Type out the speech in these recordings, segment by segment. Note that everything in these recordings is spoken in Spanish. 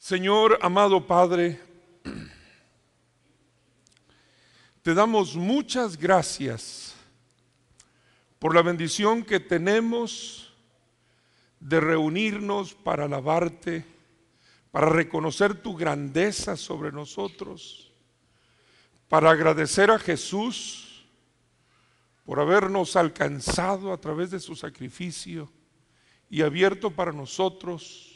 Señor, amado Padre, te damos muchas gracias por la bendición que tenemos de reunirnos para alabarte, para reconocer tu grandeza sobre nosotros, para agradecer a Jesús por habernos alcanzado a través de su sacrificio y abierto para nosotros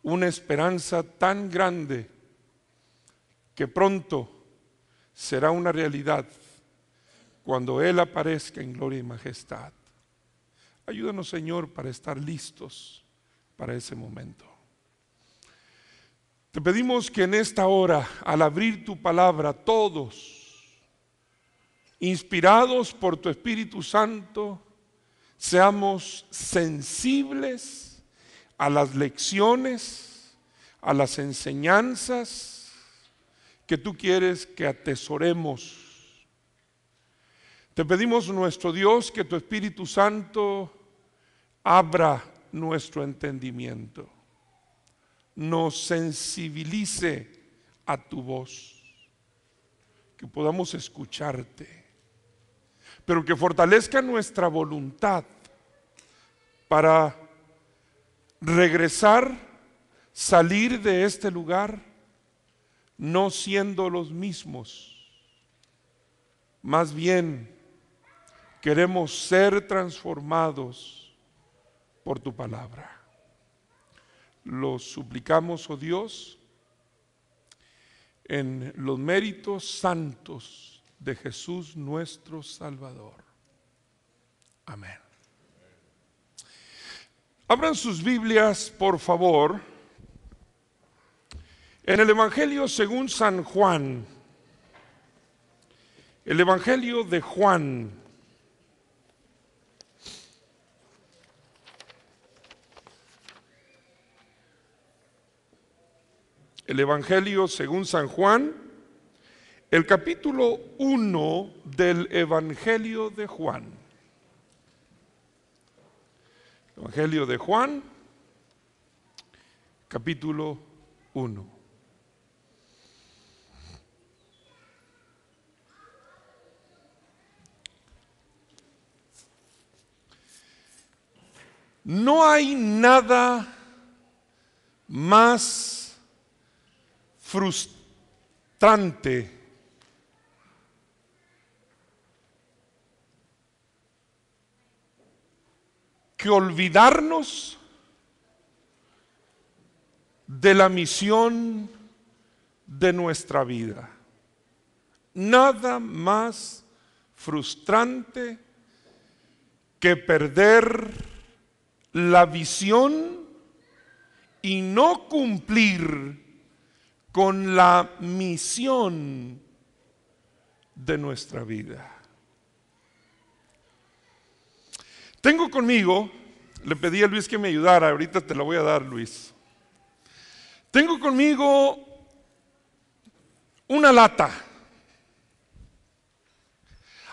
una esperanza tan grande que pronto será una realidad cuando Él aparezca en gloria y majestad. Ayúdanos, Señor, para estar listos para ese momento. Te pedimos que en esta hora, al abrir tu palabra, todos, inspirados por tu Espíritu Santo, seamos sensibles a las lecciones, a las enseñanzas que tú quieres que atesoremos. Te pedimos, nuestro Dios, que tu Espíritu Santo abra nuestro entendimiento, nos sensibilice a tu voz, que podamos escucharte, pero que fortalezca nuestra voluntad para regresar, salir de este lugar no siendo los mismos. Más bien queremos ser transformados por tu palabra. Lo suplicamos, oh Dios, en los méritos santos de Jesús nuestro Salvador. Amén. Abran sus Biblias, por favor, en el Evangelio según San Juan. El Evangelio de Juan. El Evangelio según San Juan, el capítulo 1 del Evangelio de Juan. Evangelio de Juan, capítulo 1. No hay nada más frustrante que olvidarnos de la misión de nuestra vida. Nada más frustrante que perder la visión y no cumplir con la misión de nuestra vida. Tengo conmigo, le pedí a Luis que me ayudara, ahorita te la voy a dar, Luis. Tengo conmigo una lata.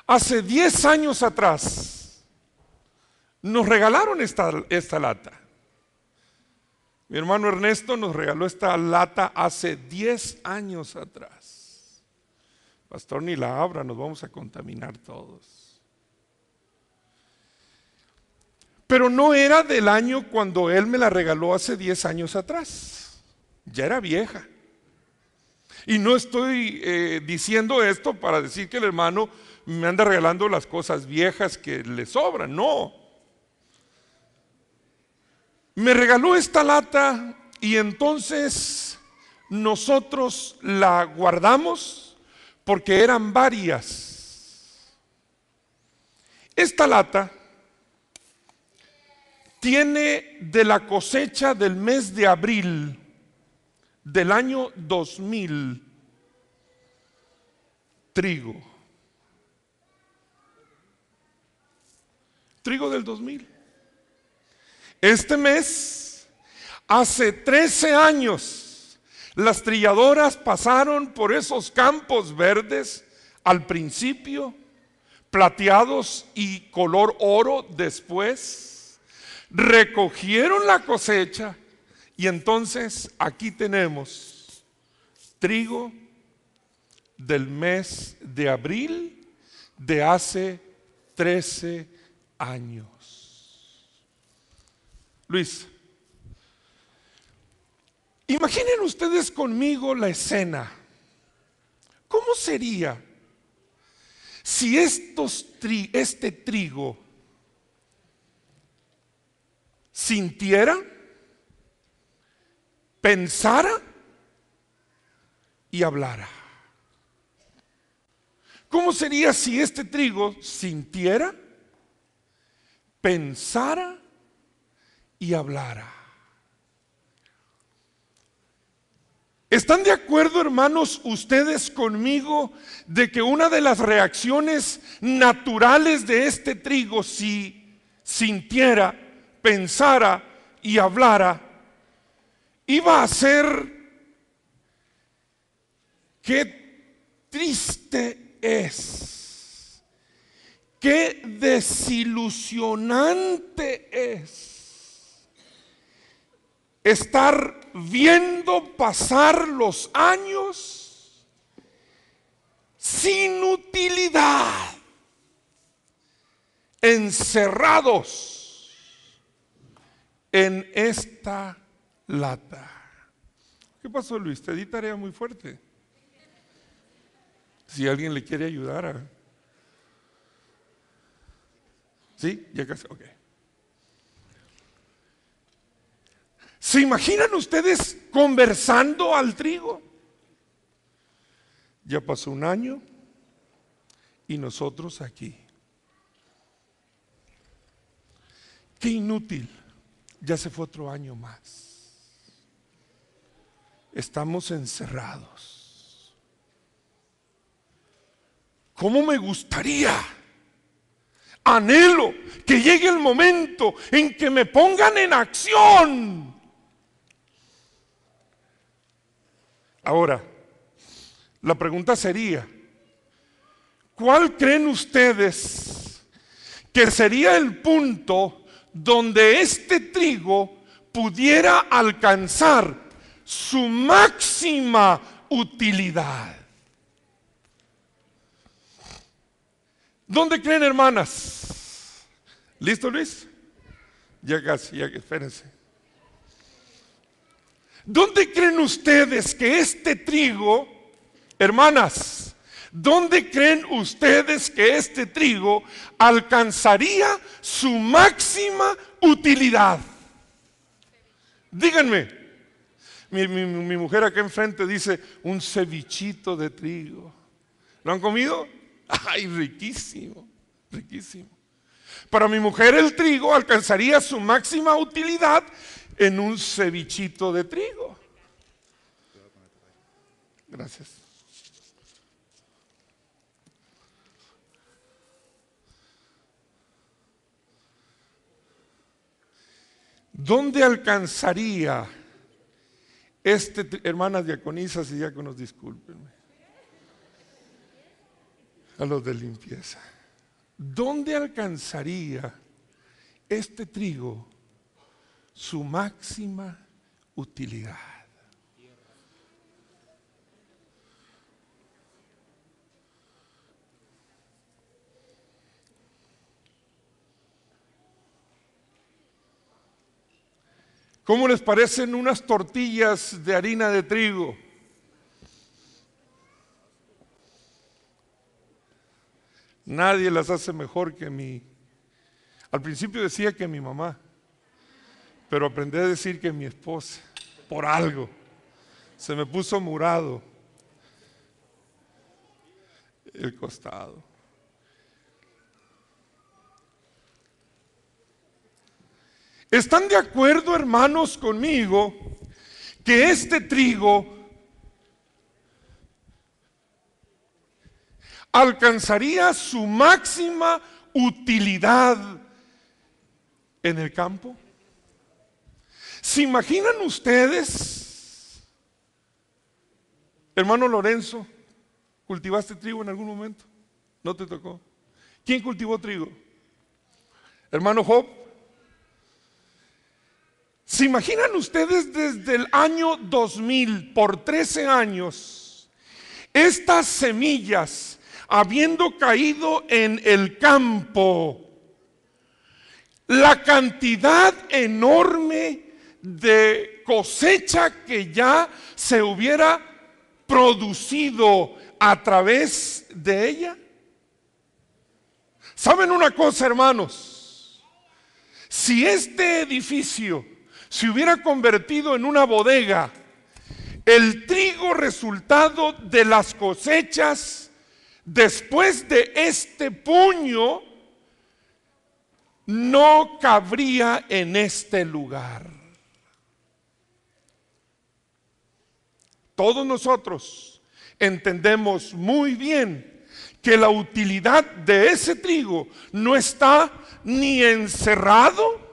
Hace 10 años atrás nos regalaron esta lata. Mi hermano Ernesto nos regaló esta lata hace 10 años atrás. Pastor, ni la abra, nos vamos a contaminar todos. Pero no era del año cuando él me la regaló hace 10 años atrás. Ya era vieja. Y no estoy diciendo esto para decir que el hermano me anda regalando las cosas viejas que le sobran. No. Me regaló esta lata y entonces nosotros la guardamos porque eran varias. Esta lata tiene de la cosecha del mes de abril del año 2000 trigo. Trigo del 2000. Este mes, hace 13 años, las trilladoras pasaron por esos campos verdes al principio, plateados y color oro después. Recogieron la cosecha Y entonces aquí tenemos trigo del mes de abril de hace 13 años. Luis, imaginen ustedes conmigo la escena. ¿Cómo sería si este trigo sintiera, pensara y hablara? ¿Cómo sería si este trigo sintiera, pensara y hablara? ¿Están de acuerdo, hermanos, ustedes conmigo de que una de las reacciones naturales de este trigo, si sintiera, pensara y hablara, iba a ser: qué triste es, qué desilusionante es estar viendo pasar los años sin utilidad, encerrados en esta lata? ¿Qué pasó, Luis? Te di tarea muy fuerte. Si alguien le quiere ayudar ¿Sí? Ya casi, ok. ¿Se imaginan ustedes conversando al trigo? Ya pasó un año y nosotros aquí. Qué inútil, ya se fue otro año más. Estamos encerrados. ¿Cómo me gustaría? Anhelo que llegue el momento en que me pongan en acción. Ahora, la pregunta sería: ¿cuál creen ustedes que sería el punto donde este trigo pudiera alcanzar su máxima utilidad? ¿Dónde creen, hermanas? ¿Listo, Luis? Ya casi, ya espérense. ¿Dónde creen ustedes que este trigo, hermanas, dónde creen ustedes que este trigo alcanzaría su máxima utilidad? Díganme. Mi mujer acá enfrente dice: un cevichito de trigo. ¿Lo han comido? ¡Ay, riquísimo! Riquísimo. Para mi mujer el trigo alcanzaría su máxima utilidad en un cevichito de trigo. Gracias. ¿Dónde alcanzaría hermanas diaconisas y diáconos, discúlpenme, a los de limpieza, ¿dónde alcanzaría este trigo su máxima utilidad? ¿Cómo les parecen unas tortillas de harina de trigo? Nadie las hace mejor que mí. Al principio decía que mi mamá, pero aprendí a decir que mi esposa, por algo. Se me puso morado el costado. ¿Están de acuerdo, hermanos, conmigo que este trigo alcanzaría su máxima utilidad en el campo? ¿Se imaginan ustedes, hermano Lorenzo, cultivaste trigo en algún momento? ¿No te tocó? ¿Quién cultivó trigo? Hermano Job. ¿Se imaginan ustedes desde el año 2000, por 13 años, estas semillas habiendo caído en el campo, la cantidad enorme de cosecha que ya se hubiera producido a través de ella? ¿Saben una cosa, hermanos? Si este edificio se hubiera convertido en una bodega, el trigo resultado de las cosechas después de este puño no cabría en este lugar. Todos nosotros entendemos muy bien que la utilidad de ese trigo no está ni encerrado,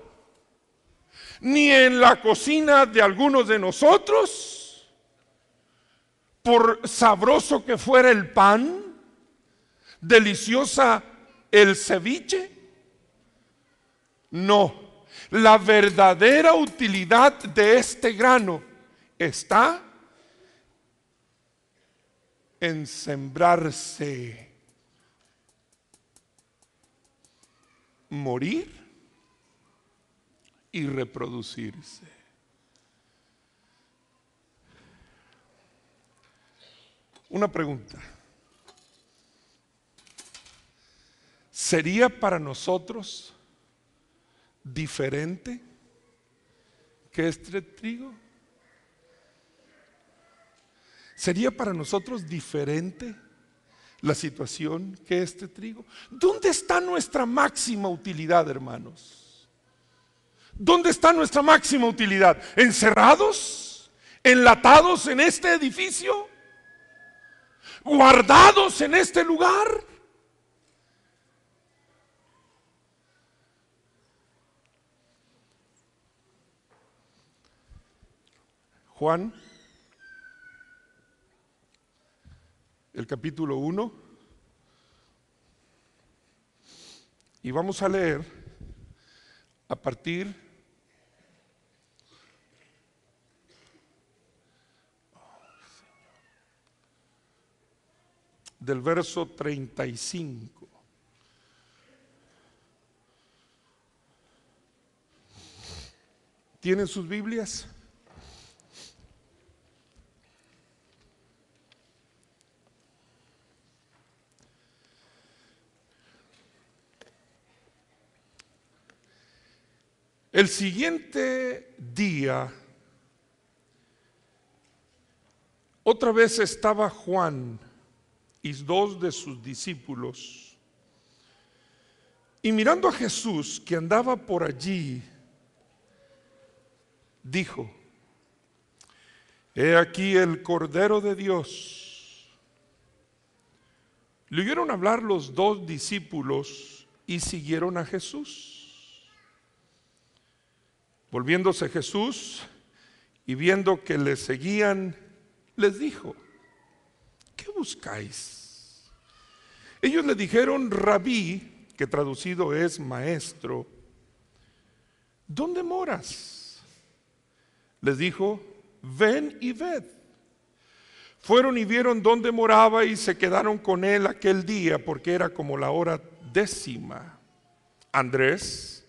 ni en la cocina de algunos de nosotros, por sabroso que fuera el pan, deliciosa el ceviche. No, la verdadera utilidad de este grano está en sembrarse, morir y reproducirse. Una pregunta: ¿sería para nosotros diferente que este trigo? ¿Sería para nosotros diferente la situación que este trigo? ¿Dónde está nuestra máxima utilidad, hermanos? ¿Dónde está nuestra máxima utilidad? ¿Encerrados? ¿Enlatados en este edificio? ¿Guardados en este lugar? Juan, el capítulo 1, y vamos a leer a partir del verso 35. ¿Tienen sus Biblias? El siguiente día, otra vez estaba Juan y dos de sus discípulos, y mirando a Jesús que andaba por allí, dijo: He aquí el Cordero de Dios. Le oyeron hablar los dos discípulos y siguieron a Jesús. Volviéndose Jesús y viendo que le seguían, les dijo: ¿qué buscáis? Ellos le dijeron: Rabí, que traducido es maestro, ¿dónde moras? Les dijo: ven y ved. Fueron y vieron dónde moraba y se quedaron con él aquel día, porque era como la hora 10. Andrés,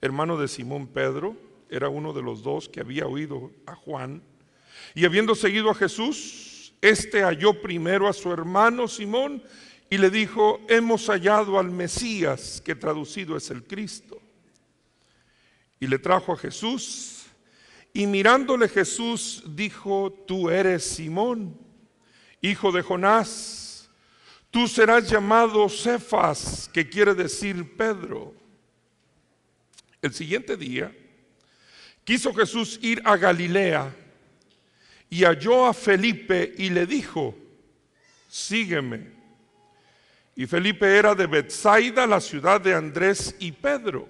hermano de Simón Pedro, era uno de los dos que había oído a Juan, y habiendo seguido a Jesús, este halló primero a su hermano Simón y le dijo: hemos hallado al Mesías, que traducido es el Cristo. Y le trajo a Jesús, y mirándole Jesús dijo: tú eres Simón, hijo de Jonás, tú serás llamado Cefas, que quiere decir Pedro. El siguiente día quiso Jesús ir a Galilea y halló a Felipe y le dijo: sígueme. Y Felipe era de Betsaida, la ciudad de Andrés y Pedro.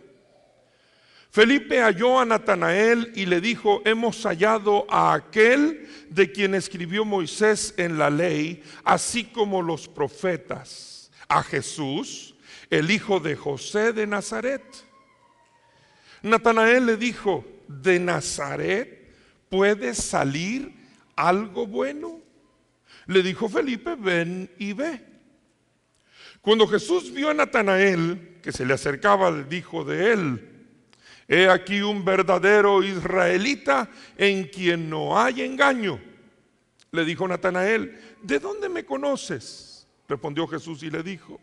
Felipe halló a Natanael y le dijo: hemos hallado a aquel de quien escribió Moisés en la ley, así como los profetas, a Jesús, el hijo de José de Nazaret. Natanael le dijo: de Nazaret puede salir algo bueno? Le dijo Felipe: ven y ve. Cuando Jesús vio a Natanael que se le acercaba, le dijo de él: he aquí un verdadero israelita en quien no hay engaño. Le dijo Natanael: ¿de dónde me conoces? Respondió Jesús y le dijo: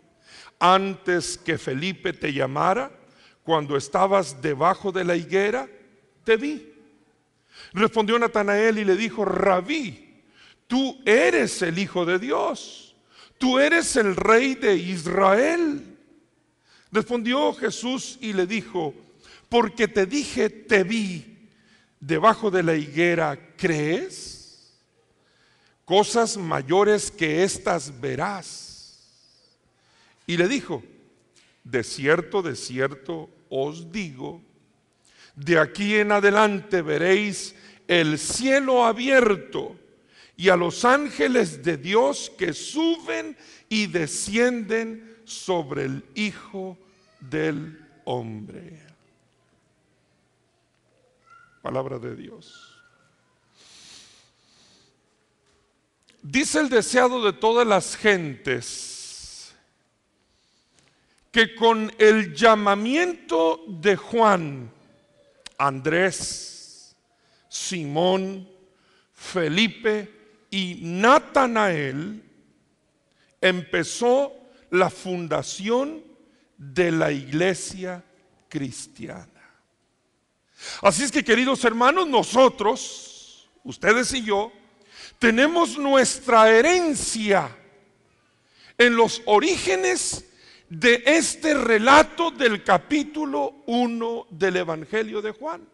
antes que Felipe te llamara, cuando estabas debajo de la higuera, te vi. Respondió Natanael y le dijo: Rabí, tú eres el Hijo de Dios, tú eres el Rey de Israel. Respondió Jesús y le dijo: porque te dije, te vi debajo de la higuera, ¿crees? Cosas mayores que estas verás. Y le dijo: de cierto os digo, de aquí en adelante veréis el cielo abierto y a los ángeles de Dios que suben y descienden sobre el Hijo del Hombre. Palabra de Dios. Dice el deseado de todas las gentes que con el llamamiento de Juan, Andrés, Simón, Felipe y Natanael empezó la fundación de la iglesia cristiana. Así es que, queridos hermanos, nosotros, ustedes y yo, tenemos nuestra herencia en los orígenes de este relato del capítulo 1 del Evangelio de Juan.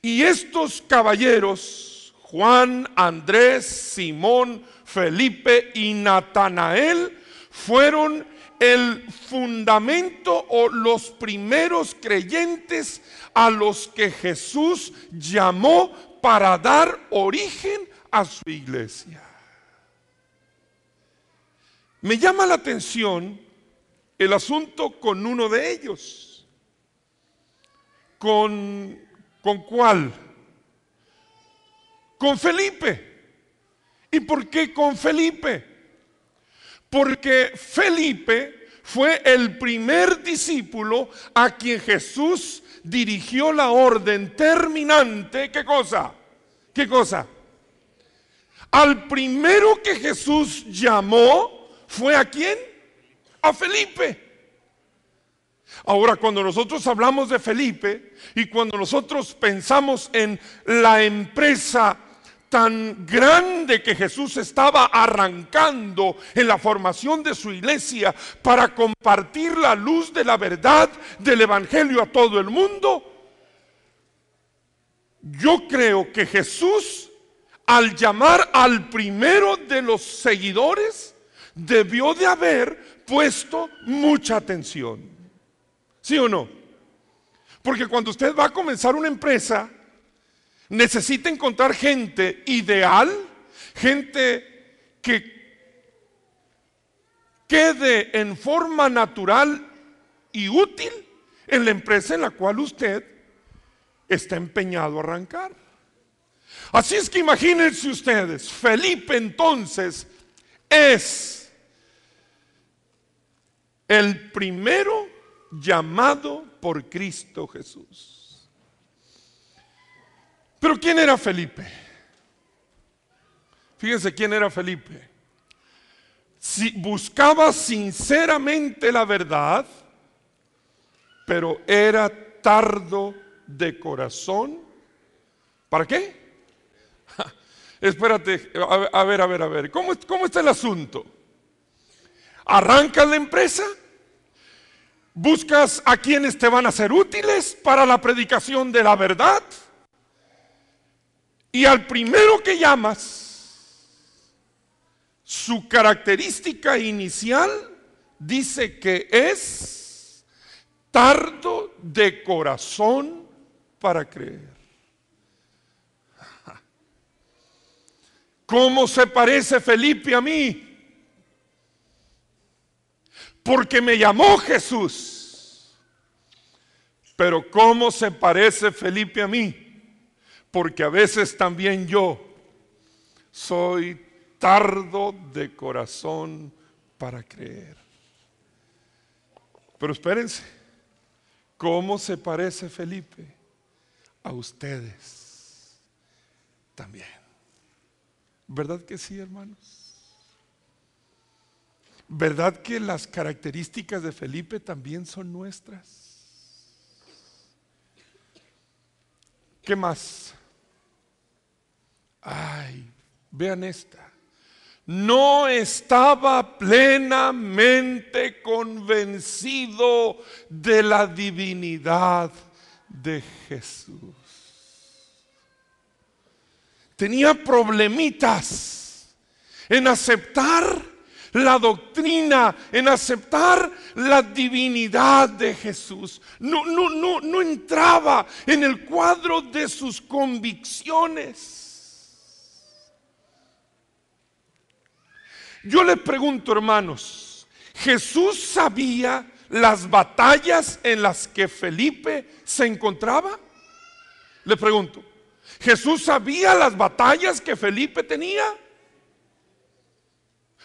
Y estos caballeros, Juan, Andrés, Simón, Felipe y Natanael, fueron el fundamento o los primeros creyentes a los que Jesús llamó para dar origen a su iglesia. Me llama la atención el asunto con uno de ellos. ¿Con cuál? Con Felipe. ¿Y por qué con Felipe? Porque Felipe fue el primer discípulo a quien Jesús dirigió la orden terminante. ¿Qué cosa? ¿Qué cosa? Al primero que Jesús llamó fue ¿a quién? A Felipe. Ahora, cuando nosotros hablamos de Felipe y cuando nosotros pensamos en la empresa tan grande que Jesús estaba arrancando en la formación de su iglesia para compartir la luz de la verdad del Evangelio a todo el mundo, yo creo que Jesús, al llamar al primero de los seguidores, debió de haber puesto mucha atención. ¿Sí o no? Porque cuando usted va a comenzar una empresa, necesita encontrar gente ideal, gente que quede en forma natural y útil en la empresa en la cual usted está empeñado a arrancar. Así es que imagínense ustedes, Felipe entonces es el primero llamado por Cristo Jesús. Pero ¿quién era Felipe? Fíjense quién era Felipe. Si buscaba sinceramente la verdad, pero era tardo de corazón. ¿Para qué? Espérate, a ver. ¿Cómo está el asunto? ¿Arrancas la empresa? ¿Buscas a quienes te van a ser útiles para la predicación de la verdad? Y al primero que llamas, su característica inicial dice que es tardo de corazón para creer. ¿Cómo se parece Felipe a mí? Porque me llamó Jesús. Pero ¿cómo se parece Felipe a mí? Porque a veces también yo soy tardo de corazón para creer. Pero espérense, ¿cómo se parece Felipe? A ustedes también. ¿Verdad que sí, hermanos? ¿Verdad que las características de Felipe también son nuestras? ¿Qué más? Ay, vean esta. No estaba plenamente convencido de la divinidad de Jesús. Tenía problemitas en aceptar la doctrina, en aceptar la divinidad de Jesús. No entraba en el cuadro de sus convicciones. Yo les pregunto, hermanos, ¿Jesús sabía las batallas en las que Felipe se encontraba? Le pregunto, ¿Jesús sabía las batallas que Felipe tenía?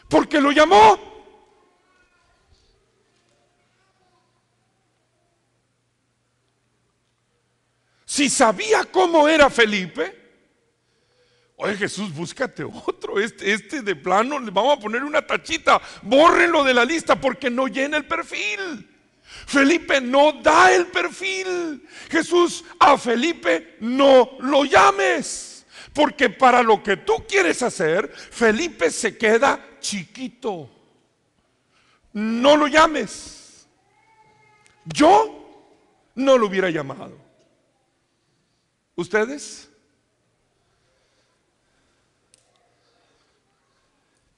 Porque lo llamó. Si sabía cómo era Felipe, oye, Jesús, búscate otro. Este de plano le vamos a poner una tachita. Bórrenlo de la lista porque no llena el perfil. Felipe no da el perfil. Jesús, a Felipe no lo llames, porque para lo que tú quieres hacer, Felipe se queda chiquito. No lo llames. Yo no lo hubiera llamado. ¿Ustedes?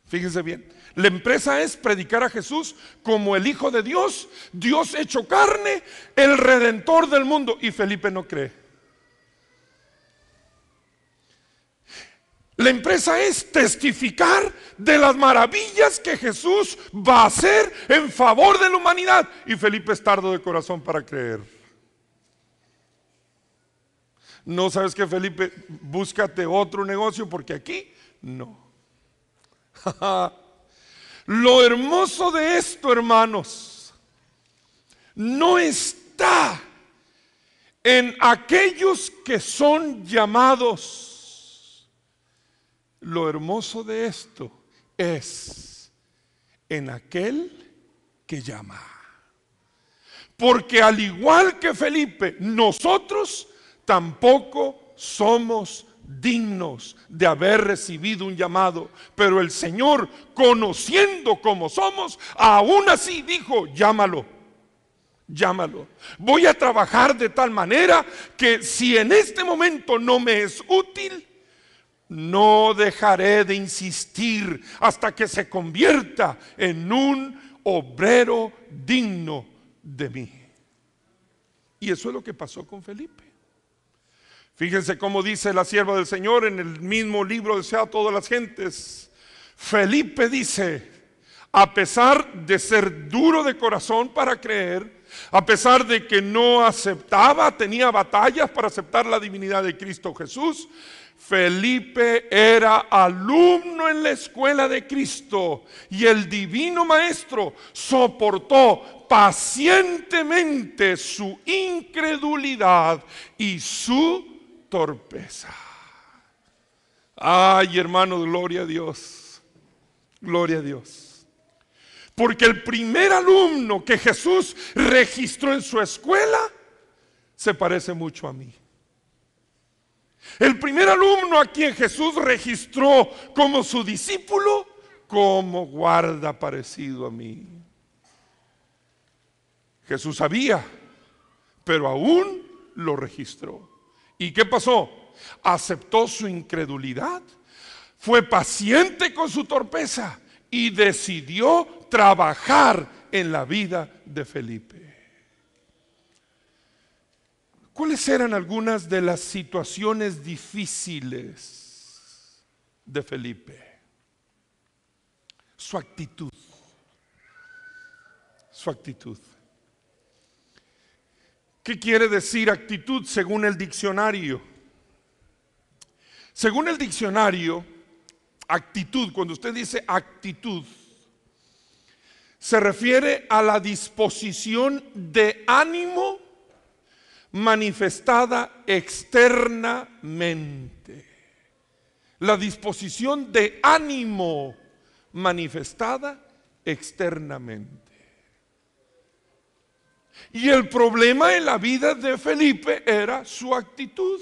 Fíjense bien, la empresa es predicar a Jesús como el Hijo de Dios, Dios hecho carne, el Redentor del mundo, y Felipe no cree. La empresa es testificar de las maravillas que Jesús va a hacer en favor de la humanidad, y Felipe es tardo de corazón para creer. No, ¿sabes qué, Felipe? Búscate otro negocio porque aquí no. Lo hermoso de esto, hermanos, no está en aquellos que son llamados. Lo hermoso de esto es en aquel que llama. Porque al igual que Felipe, nosotros tampoco somos dignos de haber recibido un llamado, pero el Señor, conociendo cómo somos, aún así dijo: llámalo, llámalo. Voy a trabajar de tal manera que si en este momento no me es útil, no dejaré de insistir hasta que se convierta en un obrero digno de mí. Y eso es lo que pasó con Felipe. Fíjense cómo dice la sierva del Señor en el mismo libro de Sea a todas las gentes. Felipe dice, a pesar de ser duro de corazón para creer, a pesar de que no aceptaba, tenía batallas para aceptar la divinidad de Cristo Jesús, Felipe era alumno en la escuela de Cristo y el divino maestro soportó pacientemente su incredulidad y su torpeza. Ay, hermanos, gloria a Dios. Gloria a Dios. Porque el primer alumno que Jesús registró en su escuela se parece mucho a mí. El primer alumno a quien Jesús registró como su discípulo, como guarda parecido a mí. Jesús sabía, pero aún lo registró. ¿Y qué pasó? Aceptó su incredulidad, fue paciente con su torpeza y decidió trabajar en la vida de Felipe. ¿Cuáles eran algunas de las situaciones difíciles de Felipe? Su actitud. Su actitud. ¿Qué quiere decir actitud según el diccionario? Según el diccionario, actitud, cuando usted dice actitud, se refiere a la disposición de ánimo manifestada externamente. La disposición de ánimo manifestada externamente. Y el problema en la vida de Felipe era su actitud.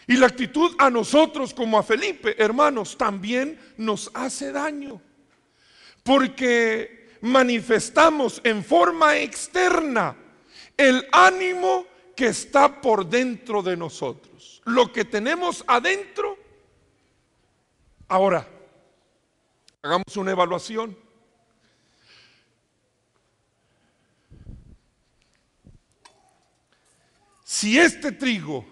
Y la actitud a nosotros como a Felipe, hermanos, también nos hace daño. Porque manifestamos en forma externa el ánimo que está por dentro de nosotros. Lo que tenemos adentro. Ahora, hagamos una evaluación. Si este trigo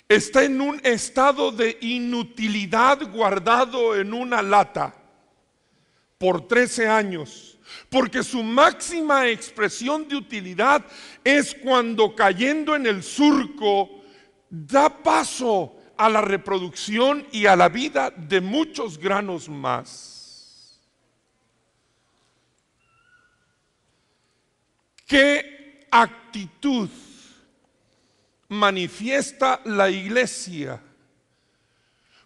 está en un estado de inutilidad guardado en una lata por 13 años, porque su máxima expresión de utilidad es cuando cayendo en el surco da paso a la reproducción y a la vida de muchos granos más. ¿Qué actitud manifiesta la iglesia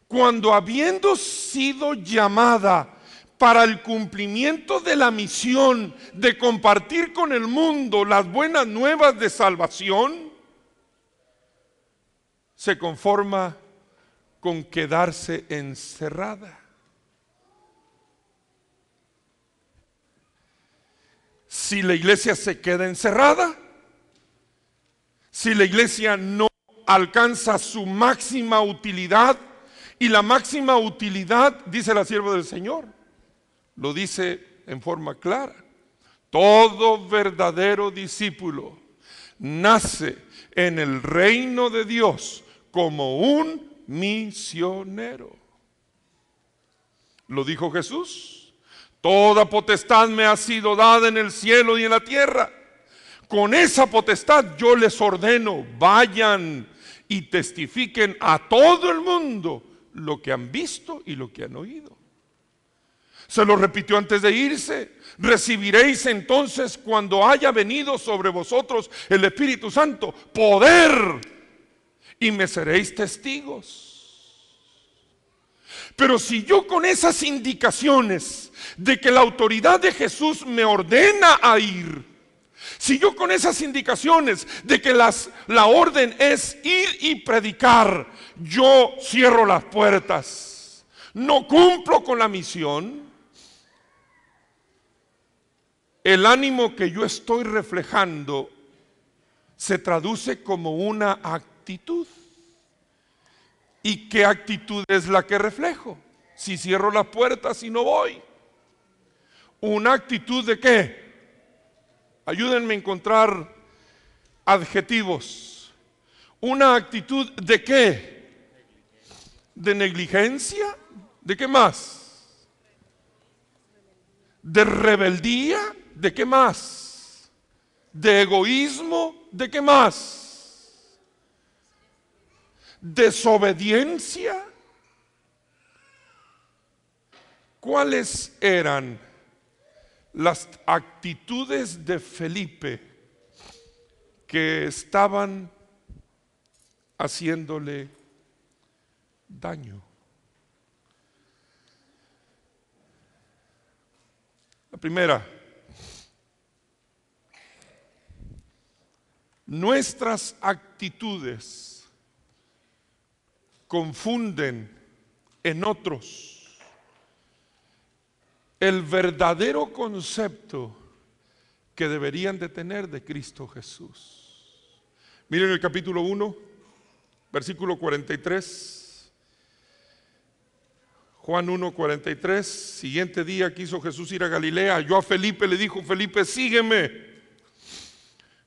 cuando, habiendo sido llamada para el cumplimiento de la misión de compartir con el mundo las buenas nuevas de salvación, se conforma con quedarse encerrada? Si la iglesia se queda encerrada, si la iglesia no alcanza su máxima utilidad, y la máxima utilidad, dice la sierva del Señor, lo dice en forma clara: todo verdadero discípulo nace en el reino de Dios como un misionero. Lo dijo Jesús: toda potestad me ha sido dada en el cielo y en la tierra. Con esa potestad yo les ordeno, vayan y testifiquen a todo el mundo lo que han visto y lo que han oído. Se lo repitió antes de irse: recibiréis entonces, cuando haya venido sobre vosotros el Espíritu Santo, poder, y me seréis testigos. Pero si yo, con esas indicaciones de que la autoridad de Jesús me ordena a ir, si yo con esas indicaciones de que la orden es ir y predicar, yo cierro las puertas, no cumplo con la misión, el ánimo que yo estoy reflejando se traduce como una actitud. ¿Y qué actitud es la que reflejo? Si cierro las puertas y no voy. ¿Una actitud de qué? Ayúdenme a encontrar adjetivos. ¿Una actitud de qué? ¿De negligencia? ¿De qué más? ¿De rebeldía? ¿De qué más? ¿De egoísmo? ¿De qué más? ¿Desobediencia? ¿Cuáles eran las actitudes de Felipe que estaban haciéndole daño? La primera: nuestras actitudes confunden en otros el verdadero concepto que deberían de tener de Cristo Jesús. Miren el capítulo 1, versículo 43. Juan 1:43. Siguiente día quiso Jesús ir a Galilea. Halló a Felipe, le dijo: Felipe, sígueme.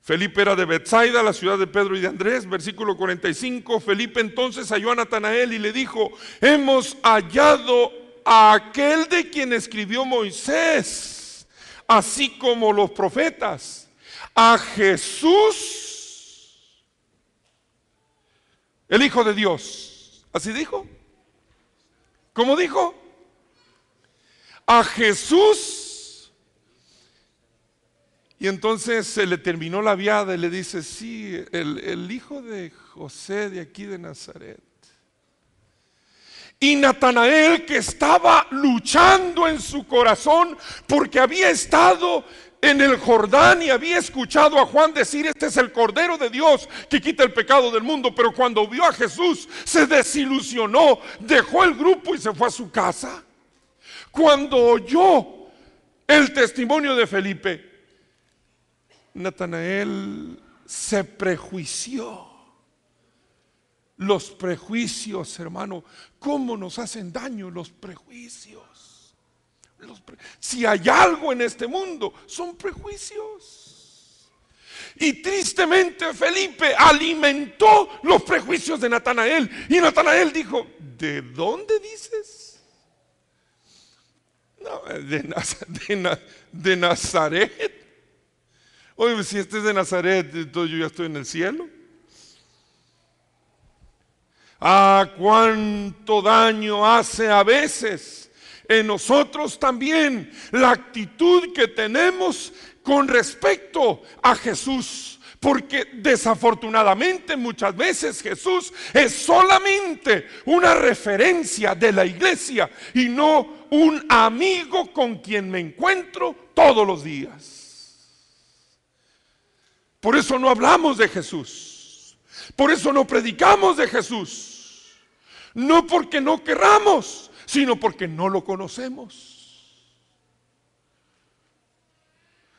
Felipe era de Betsaida, la ciudad de Pedro y de Andrés. Versículo 45. Felipe entonces halló a Natanael y le dijo: hemos hallado a aquel de quien escribió Moisés, así como los profetas, a Jesús, el Hijo de Dios. ¿Así dijo? ¿Cómo dijo? A Jesús. Y entonces se le terminó la viada y le dice, sí, el hijo de José de aquí de Nazaret. Y Natanael, que estaba luchando en su corazón porque había estado en el Jordán y había escuchado a Juan decir, este es el Cordero de Dios que quita el pecado del mundo, pero cuando vio a Jesús se desilusionó, dejó el grupo y se fue a su casa. Cuando oyó el testimonio de Felipe, Natanael se prejuició. Los prejuicios, hermano, ¿cómo nos hacen daño los prejuicios? Si hay algo en este mundo, son prejuicios. Y tristemente Felipe alimentó los prejuicios de Natanael. Y Natanael dijo, ¿de dónde dices? No, de Nazaret. Oye, si este es de Nazaret, entonces yo ya estoy en el cielo. Ah, cuánto daño hace a veces en nosotros también la actitud que tenemos con respecto a Jesús. Porque desafortunadamente muchas veces Jesús es solamente una referencia de la iglesia y no un amigo con quien me encuentro todos los días. Por eso no hablamos de Jesús. Por eso no predicamos de Jesús. No porque no querramos, sino porque no lo conocemos.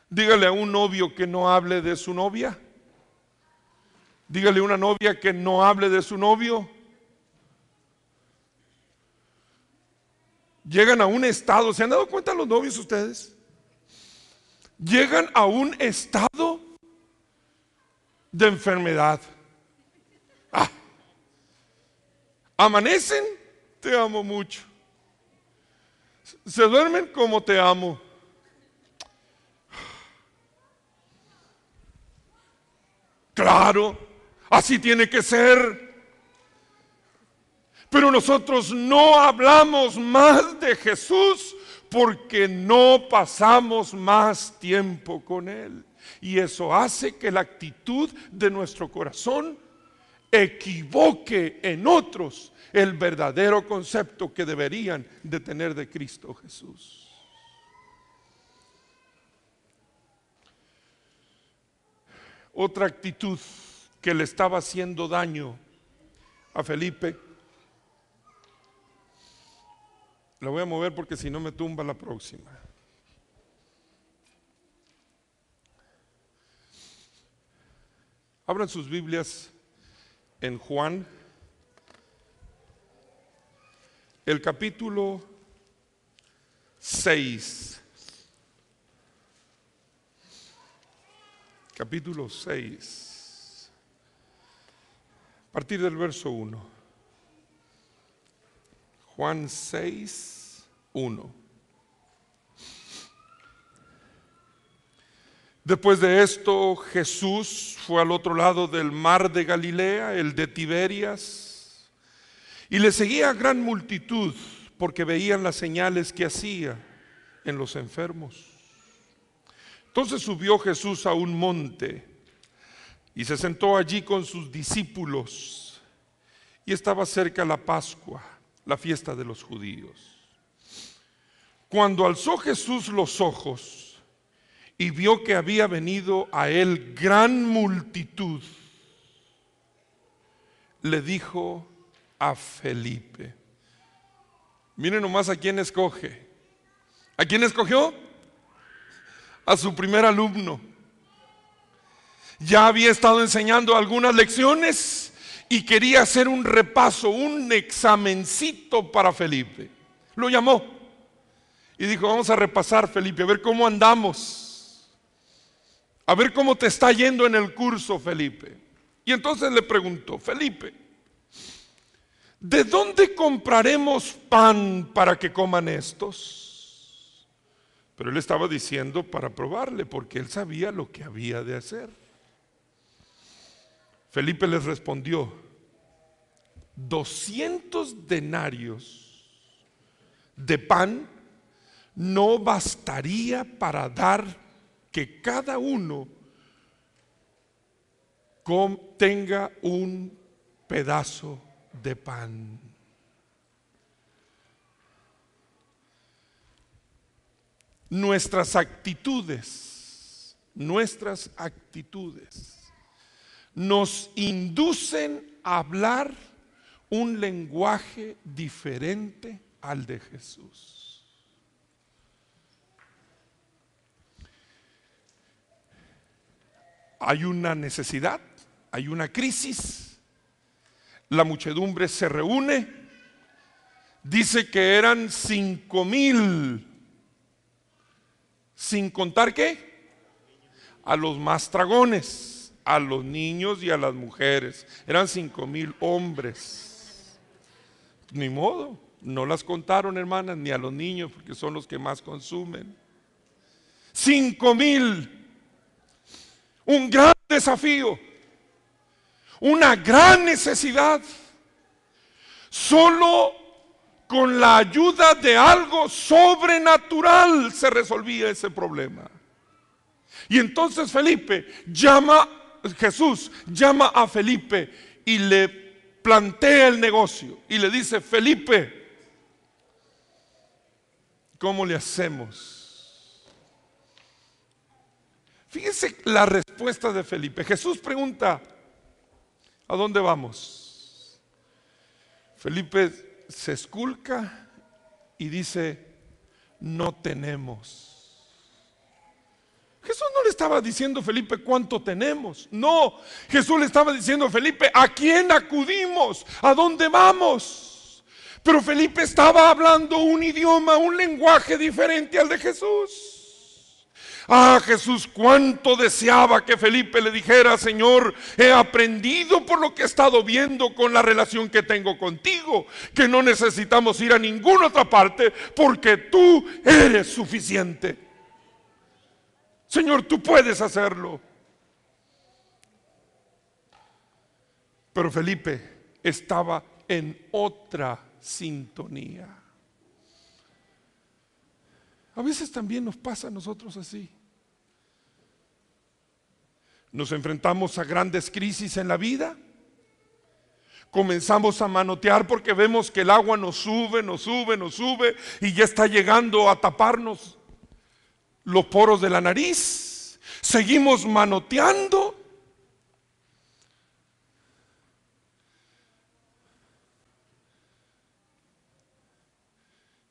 Dígale a un novio que no hable de su novia. Dígale a una novia que no hable de su novio. Llegan a un estado, ¿se han dado cuenta los novios ustedes? Llegan a un estado de enfermedad. Amanecen, te amo mucho. Se duermen como te amo. Claro, así tiene que ser. Pero nosotros no hablamos más de Jesús porque no pasamos más tiempo con Él. Y eso hace que la actitud de nuestro corazón equivoque en otros el verdadero concepto que deberían de tener de Cristo Jesús. Otra actitud que le estaba haciendo daño a Felipe, la voy a mover porque si no me tumba la próxima. Abran sus Biblias en Juan, el capítulo 6. Capítulo 6. A partir del verso 1. Juan 6, 1. Después de esto, Jesús fue al otro lado del mar de Galilea, el de Tiberias, y le seguía gran multitud porque veían las señales que hacía en los enfermos. Entonces subió Jesús a un monte y se sentó allí con sus discípulos, y estaba cerca la Pascua, la fiesta de los judíos. Cuando alzó Jesús los ojos y vio que había venido a él gran multitud, le dijo a Felipe. Miren nomás a quién escoge. ¿A quién escogió? A su primer alumno. Ya había estado enseñando algunas lecciones y quería hacer un repaso, un examencito para Felipe. Lo llamó y dijo, vamos a repasar, Felipe, a ver cómo andamos. A ver cómo te está yendo en el curso, Felipe. Y entonces le preguntó, Felipe, ¿de dónde compraremos pan para que coman estos? Pero él estaba diciendo para probarle, porque él sabía lo que había de hacer. Felipe les respondió: 200 denarios de pan no bastaría para dar que cada uno tenga un pedazo de pan. Nuestras actitudes nos inducen a hablar un lenguaje diferente al de Jesús. Hay una necesidad, hay una crisis, la muchedumbre se reúne, dice que eran 5,000, sin contar ¿qué? A los más dragones, a los niños y a las mujeres. Eran 5,000 hombres. Ni modo, no las contaron, hermanas, ni a los niños, porque son los que más consumen. 5,000. Un gran desafío, una gran necesidad. Solo con la ayuda de algo sobrenatural se resolvía ese problema. Y entonces Jesús llama a Felipe y le plantea el negocio y le dice: Felipe, ¿cómo le hacemos? Fíjense la respuesta de Felipe. Jesús pregunta: ¿a dónde vamos? Felipe se esculca y dice: no tenemos. Jesús no le estaba diciendo a Felipe cuánto tenemos. No, Jesús le estaba diciendo a Felipe: ¿a quién acudimos? ¿A dónde vamos? Pero Felipe estaba hablando un idioma, un lenguaje diferente al de Jesús. Ah, Jesús cuánto deseaba que Felipe le dijera: Señor, he aprendido por lo que he estado viendo con la relación que tengo contigo, que no necesitamos ir a ninguna otra parte porque tú eres suficiente. Señor, tú puedes hacerlo. Pero Felipe estaba en otra sintonía. A veces también nos pasa a nosotros así. Nos enfrentamos a grandes crisis en la vida. Comenzamos a manotear porque vemos que el agua nos sube y ya está llegando a taparnos los poros de la nariz. Seguimos manoteando.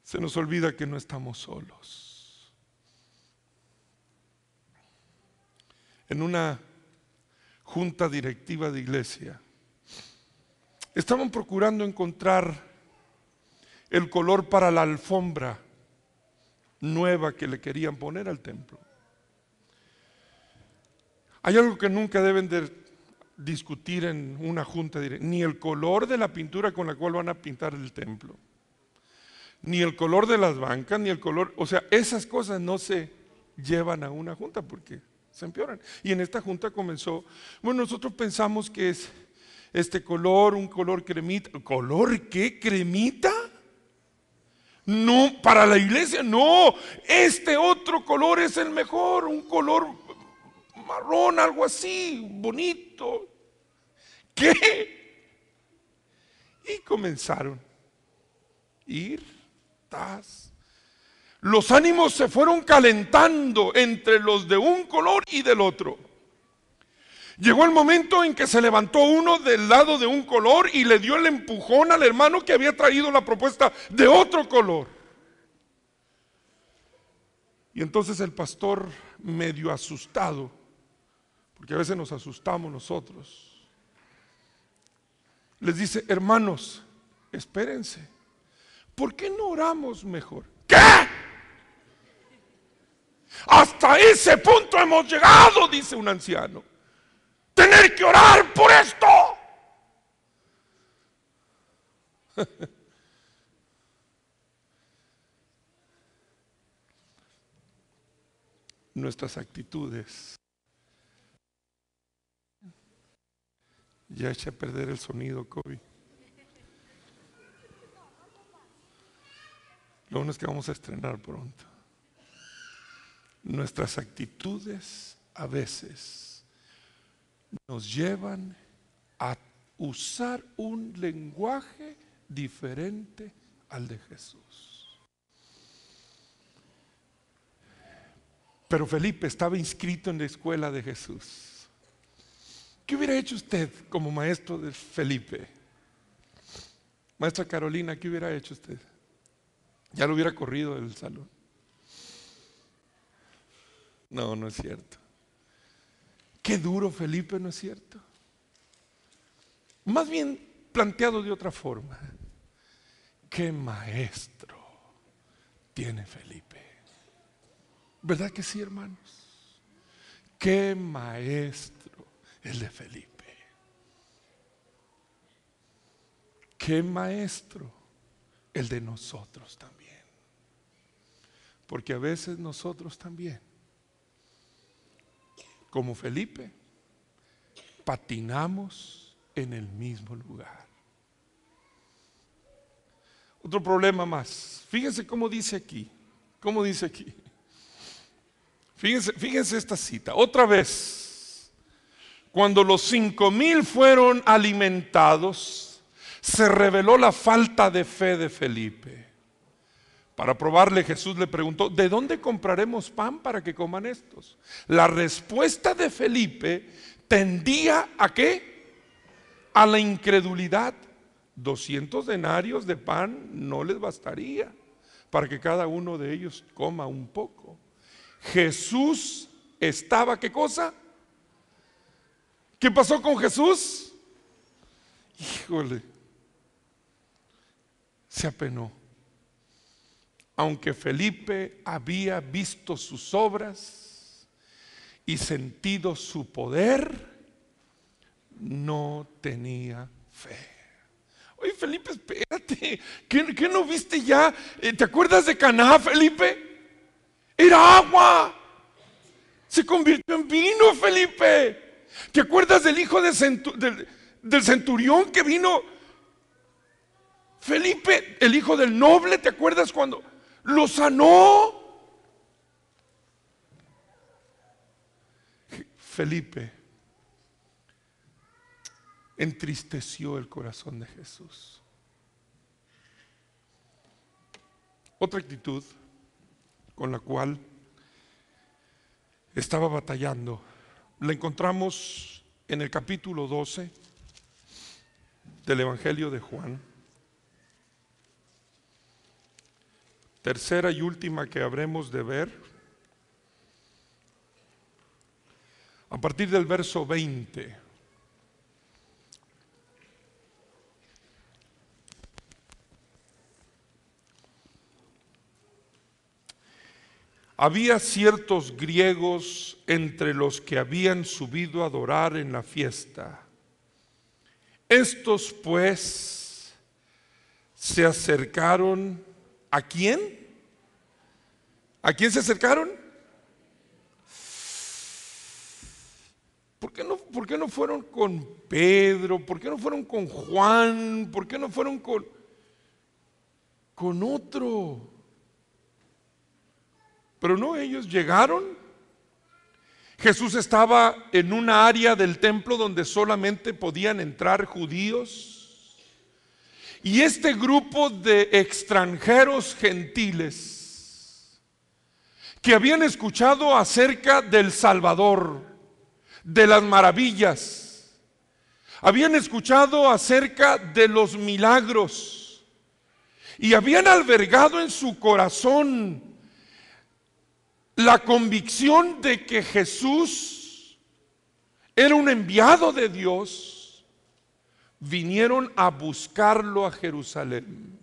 Se nos olvida que no estamos solos. En una junta directiva de iglesia estaban procurando encontrar el color para la alfombra nueva que le querían poner al templo. Hay algo que nunca deben de discutir en una junta directiva: ni el color de la pintura con la cual van a pintar el templo, ni el color de las bancas, ni el color, o sea, esas cosas no se llevan a una junta porque se empeoran. Y en esta junta comenzó: bueno, nosotros pensamos que es este color, un color cremita. ¿Color qué? ¿Cremita? No, para la iglesia no, este otro color es el mejor, un color marrón, algo así, bonito. ¿Qué? Y comenzaron a ir, los ánimos se fueron calentando entre los de un color y del otro. Llegó el momento en que se levantó uno del lado de un color y le dio el empujón al hermano que había traído la propuesta de otro color. Y entonces el pastor, medio asustado, porque a veces nos asustamos nosotros, les dice: hermanos, espérense, ¿por qué no oramos mejor? ¿Qué? Hasta ese punto hemos llegado, dice un anciano. Tener que orar por esto. nuestras actitudes. Ya eché a perder el sonido, Kobe. Lo bueno es que vamos a estrenar pronto. Nuestras actitudes a veces nos llevan a usar un lenguaje diferente al de Jesús. Pero Felipe estaba inscrito en la escuela de Jesús. ¿Qué hubiera hecho usted como maestro de Felipe? Maestra Carolina, ¿qué hubiera hecho usted? Ya lo hubiera corrido del salón. No, no es cierto. Qué duro Felipe, ¿no es cierto? Más bien planteado de otra forma. Qué maestro tiene Felipe. ¿Verdad que sí, hermanos? Qué maestro el de Felipe. Qué maestro el de nosotros también. Porque a veces nosotros también, como Felipe, patinamos en el mismo lugar. Otro problema más. Fíjense cómo dice aquí. ¿Cómo dice aquí? Fíjense esta cita. Otra vez, cuando los 5,000 fueron alimentados, se reveló la falta de fe de Felipe. Para probarle, Jesús le preguntó: ¿de dónde compraremos pan para que coman estos? La respuesta de Felipe tendía ¿a qué? A la incredulidad. 200 denarios de pan no les bastaría para que cada uno de ellos coma un poco. Jesús estaba, ¿qué cosa? ¿Qué pasó con Jesús? Híjole, se apenó. Aunque Felipe había visto sus obras y sentido su poder, no tenía fe. Oye, Felipe, espérate, ¿qué no viste ya? ¿Te acuerdas de Caná, Felipe? Era agua, se convirtió en vino, Felipe. ¿Te acuerdas del hijo del centurión que vino? Felipe, el hijo del noble, ¿te acuerdas cuando lo sanó? Felipe entristeció el corazón de Jesús. Otra actitud con la cual estaba batallando la encontramos en el capítulo 12 del Evangelio de Juan. Tercera y última que habremos de ver, a partir del verso 20. Había ciertos griegos entre los que habían subido a adorar en la fiesta. Estos pues se acercaron. ¿A quién? ¿A quién se acercaron? ¿Por qué no fueron con Pedro? ¿Por qué no fueron con Juan? ¿Por qué no fueron con otro? Pero no, ellos llegaron. Jesús estaba en una área del templo donde solamente podían entrar judíos. Y este grupo de extranjeros gentiles que habían escuchado acerca del Salvador, de las maravillas, habían escuchado acerca de los milagros y habían albergado en su corazón la convicción de que Jesús era un enviado de Dios, vinieron a buscarlo a Jerusalén.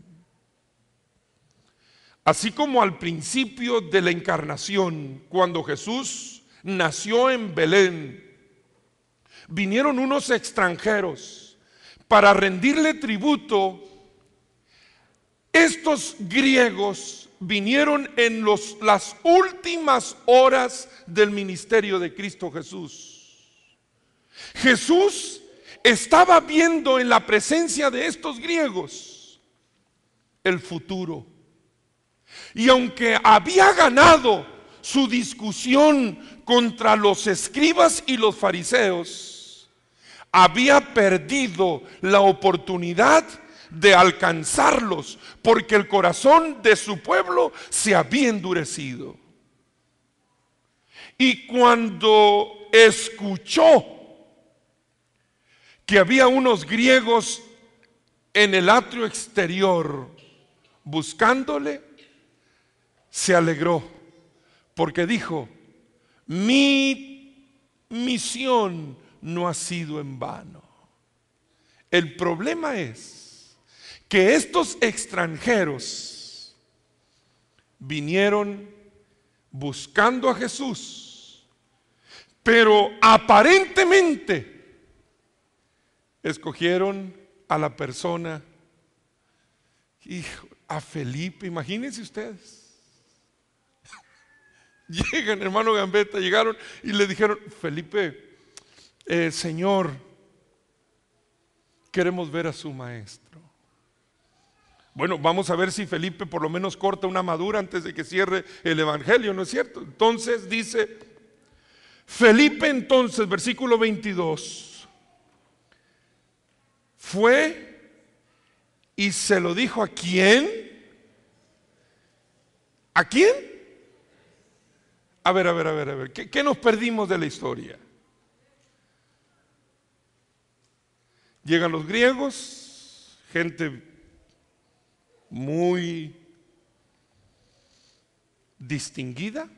Así como al principio de la encarnación, cuando Jesús nació en Belén, vinieron unos extranjeros para rendirle tributo. Estos griegos vinieron en las últimas horas del ministerio de Cristo Jesús. Jesús estaba viendo en la presencia de estos griegos el futuro. Y aunque había ganado su discusión contra los escribas y los fariseos, había perdido la oportunidad de alcanzarlos, porque el corazón de su pueblo se había endurecido. Y cuando escuchó que había unos griegos en el atrio exterior buscándole, se alegró, porque dijo: mi misión no ha sido en vano. El problema es que estos extranjeros vinieron buscando a Jesús, pero aparentemente escogieron a la persona, a Felipe. Imagínense ustedes. Llegan, hermano Gambetta, llegaron y le dijeron: Felipe, Señor, queremos ver a su maestro. Bueno, vamos a ver si Felipe por lo menos corta una madura antes de que cierre el evangelio, ¿no es cierto? Entonces dice Felipe, entonces, versículo 22, fue y se lo dijo ¿a quién? ¿A quién? A ver, ¿qué nos perdimos de la historia? Llegan los griegos, gente muy distinguida,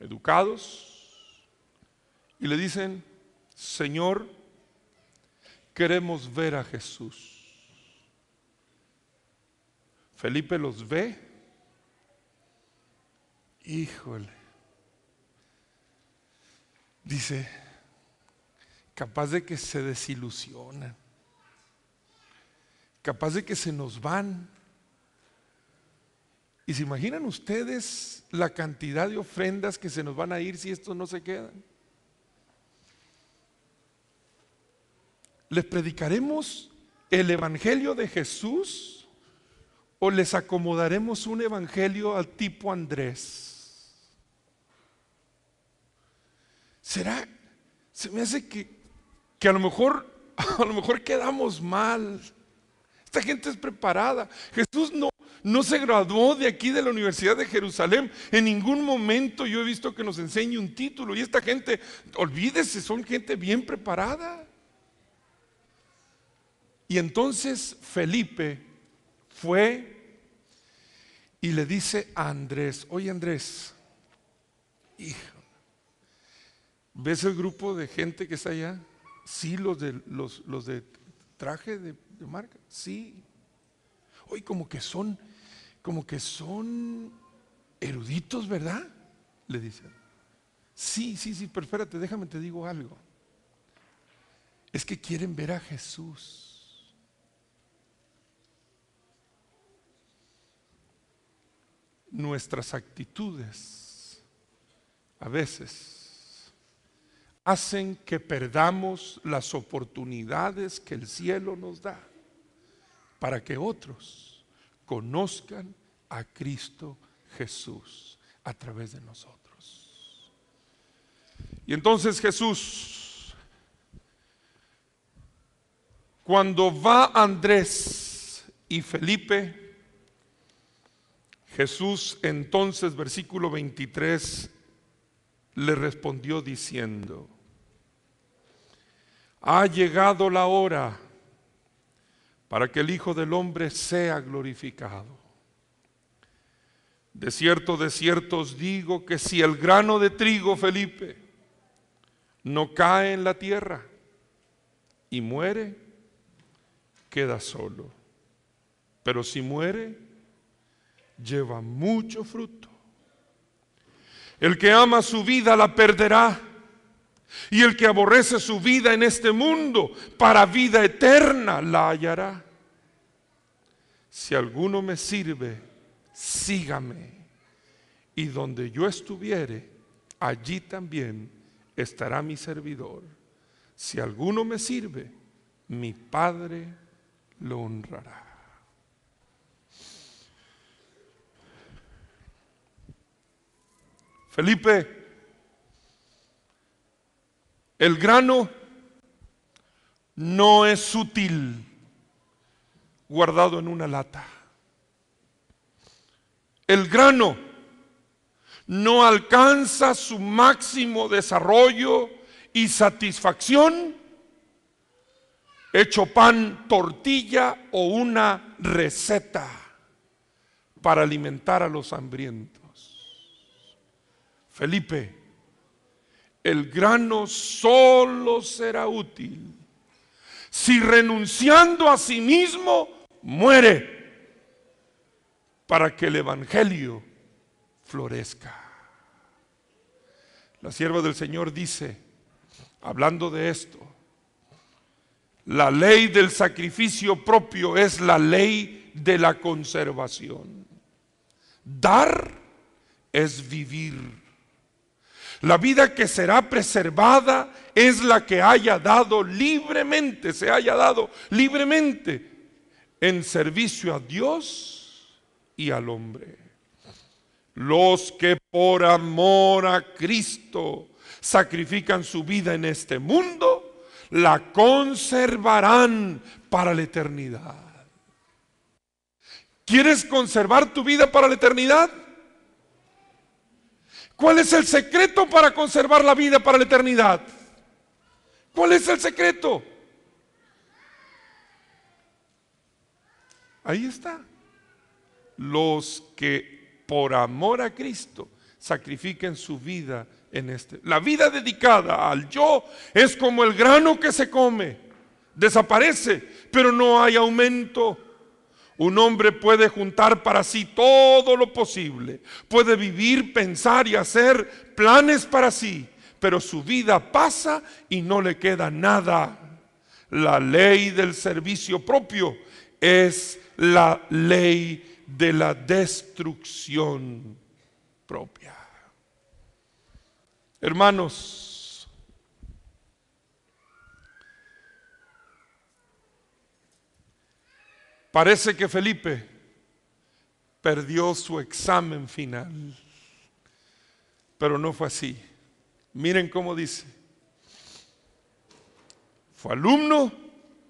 educados, y le dicen: Señor, queremos ver a Jesús. Felipe los ve, híjole, dice, capaz de que se desilusionan, capaz de que se nos van. ¿Y se imaginan ustedes la cantidad de ofrendas que se nos van a ir si estos no se quedan? ¿Les predicaremos el evangelio de Jesús o les acomodaremos un evangelio al tipo Andrés? ¿Será? Se me hace que a lo mejor quedamos mal. Esta gente es preparada. Jesús no se graduó de aquí de la Universidad de Jerusalén. En ningún momento yo he visto que nos enseñe un título. Y esta gente, olvídese, son gente bien preparada. Y entonces Felipe fue y le dice a Andrés: oye Andrés, hijo, ¿ves el grupo de gente que está allá? Sí, los de traje de marca, sí. Oye, como que son eruditos, ¿verdad? Le dice. Sí, pero espérate, déjame te digo algo. Es que quieren ver a Jesús. Nuestras actitudes a veces hacen que perdamos las oportunidades que el cielo nos da para que otros conozcan a Cristo Jesús a través de nosotros. Y entonces Jesús, cuando va Andrés y Felipe, Jesús entonces, versículo 23, le respondió diciendo: ha llegado la hora para que el Hijo del Hombre sea glorificado. De cierto os digo que si el grano de trigo, Felipe, no cae en la tierra y muere, queda solo. Pero si muere, lleva mucho fruto. El que ama su vida la perderá, y el que aborrece su vida en este mundo, para vida eterna la hallará. Si alguno me sirve, sígame, y donde yo estuviere, allí también estará mi servidor. Si alguno me sirve, mi Padre lo honrará. Felipe, el grano no es útil guardado en una lata. El grano no alcanza su máximo desarrollo y satisfacción hecho pan, tortilla o una receta para alimentar a los hambrientos. Felipe, el grano solo será útil si renunciando a sí mismo muere para que el evangelio florezca. La sierva del Señor dice, hablando de esto, la ley del sacrificio propio es la ley de la conservación. Dar es vivir. La vida que será preservada es la que haya dado libremente, se haya dado libremente en servicio a Dios y al hombre. Los que por amor a Cristo sacrifican su vida en este mundo, la conservarán para la eternidad. ¿Quieres conservar tu vida para la eternidad? ¿Cuál es el secreto para conservar la vida para la eternidad? ¿Cuál es el secreto? Ahí está. Los que por amor a Cristo sacrifiquen su vida en este. La vida dedicada al yo es como el grano que se come, desaparece, pero no hay aumento. Un hombre puede juntar para sí todo lo posible, puede vivir, pensar y hacer planes para sí, pero su vida pasa y no le queda nada. La ley del servicio propio es la ley de la destrucción propia. Hermanos, parece que Felipe perdió su examen final, pero no fue así. Miren cómo dice. Fue alumno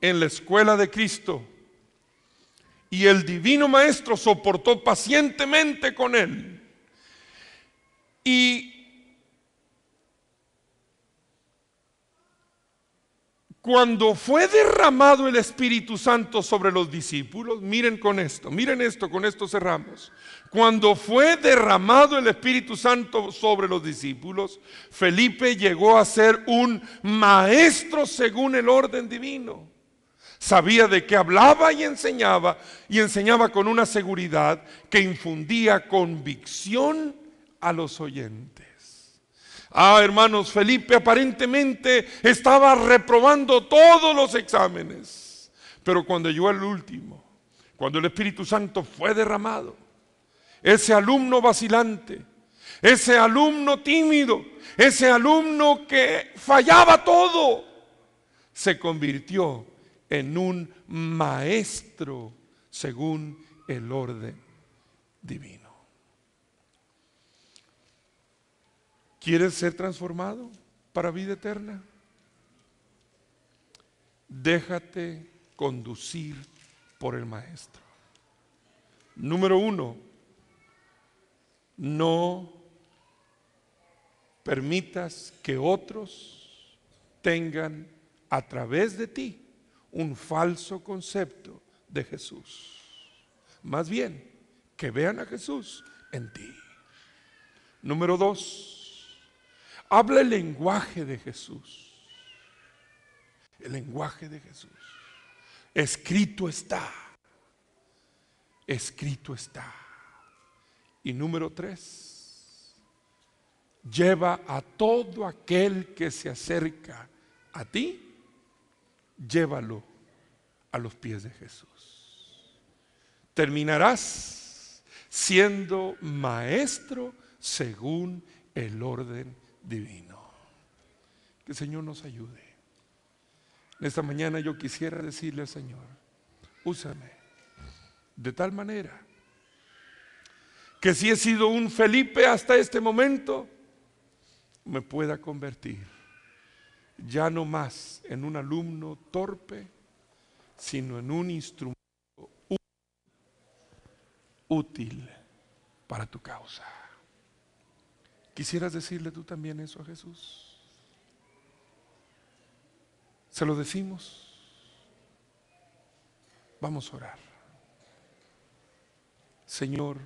en la escuela de Cristo y el divino maestro soportó pacientemente con él. Y cuando fue derramado el Espíritu Santo sobre los discípulos, miren esto, con esto cerramos. Cuando fue derramado el Espíritu Santo sobre los discípulos, Felipe llegó a ser un maestro según el orden divino. Sabía de qué hablaba y enseñaba con una seguridad que infundía convicción a los oyentes. Hermanos, Felipe aparentemente estaba reprobando todos los exámenes, pero cuando llegó el último, cuando el Espíritu Santo fue derramado, ese alumno vacilante, ese alumno tímido, ese alumno que fallaba todo, se convirtió en un maestro según el orden divino. ¿Quieres ser transformado para vida eterna? Déjate conducir por el Maestro. Número 1, no permitas que otros tengan a través de ti un falso concepto de Jesús. Más bien, que vean a Jesús en ti. Número 2, habla el lenguaje de Jesús. El lenguaje de Jesús. Escrito está. Escrito está. Y número 3, lleva a todo aquel que se acerca a ti, llévalo a los pies de Jesús. Terminarás siendo maestro según el orden divino. Que el Señor nos ayude. En esta mañana yo quisiera decirle al Señor, úsame de tal manera que si he sido un Felipe hasta este momento, me pueda convertir ya no más en un alumno torpe, sino en un instrumento útil para tu causa. ¿Quisieras decirle tú también eso a Jesús? ¿Se lo decimos? Vamos a orar. Señor,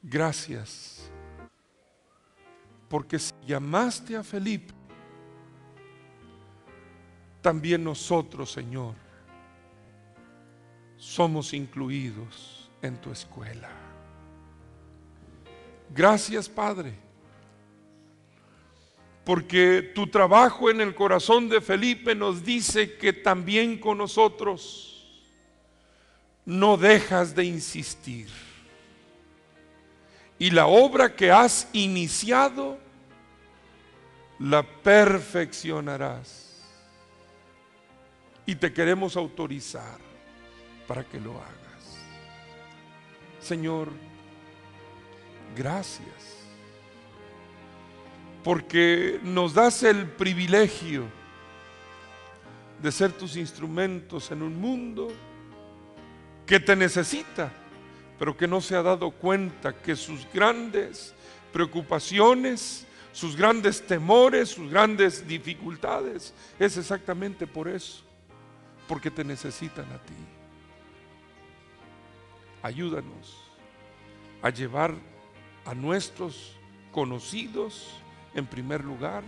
gracias, porque si llamaste a Felipe, también nosotros, Señor, somos incluidos en tu escuela. Gracias, Padre, porque tu trabajo en el corazón de Felipe nos dice que también con nosotros no dejas de insistir. Y la obra que has iniciado, la perfeccionarás. Y te queremos autorizar para que lo hagas. Señor, gracias, porque nos das el privilegio de ser tus instrumentos en un mundo que te necesita, pero que no se ha dado cuenta que sus grandes preocupaciones, sus grandes temores, sus grandes dificultades, es exactamente por eso, porque te necesitan a ti. Ayúdanos a llevar a nuestros conocidos en primer lugar,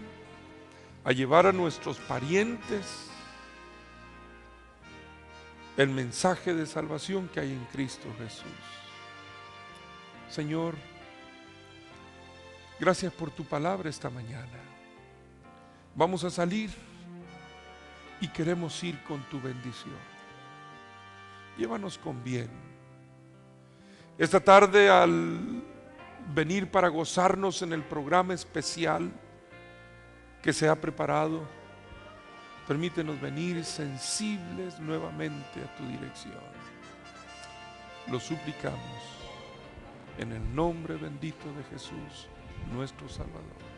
a llevar a nuestros parientes el mensaje de salvación que hay en Cristo Jesús. Señor, gracias por tu palabra esta mañana. Vamos a salir y queremos ir con tu bendición. Llévanos con bien. Esta tarde, al venir para gozarnos en el programa especial que se ha preparado, permítenos venir sensibles nuevamente a tu dirección. Lo suplicamos en el nombre bendito de Jesús, nuestro Salvador.